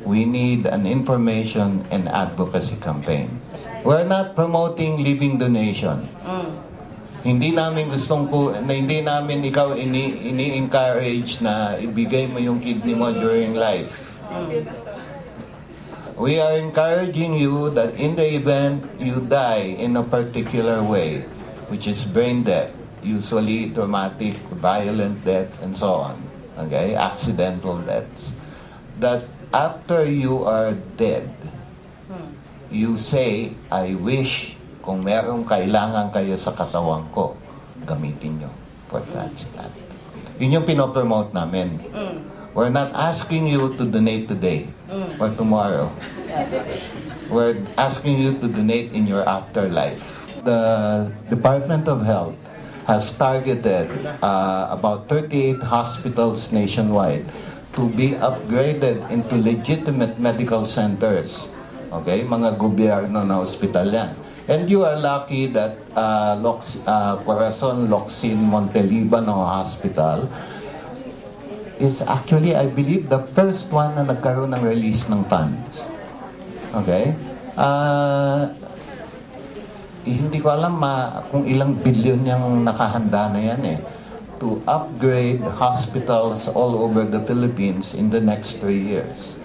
we need an information and advocacy campaign. We're not promoting living donation. Hindi namin hindi namin ikaw ini-encourage na ibigay mo yung kidney mo during life. We are encouraging you that in the event you die in a particular way, which is brain death, usually traumatic, violent death, and so on, okay, accidental deaths, that after you are dead, you say, I wish kung merong kailangan kayo sa katawan ko, gamitin nyo for transplant. Yun yung pinopromote namin. We're not asking you to donate today or tomorrow. We're asking you to donate in your afterlife. The Department of Health has targeted about 38 hospitals nationwide to be upgraded into legitimate medical centers. Okay, mga gobyerno na ospital yan. And you are lucky that Corazon Locsin Montelibano Hospital is actually, I believe, the first one na nagkaroon ng release ng funds. Okay? Hindi ko alam kung ilang bilyon yung nakahanda na yan to upgrade hospitals all over the Philippines in the next 3 years.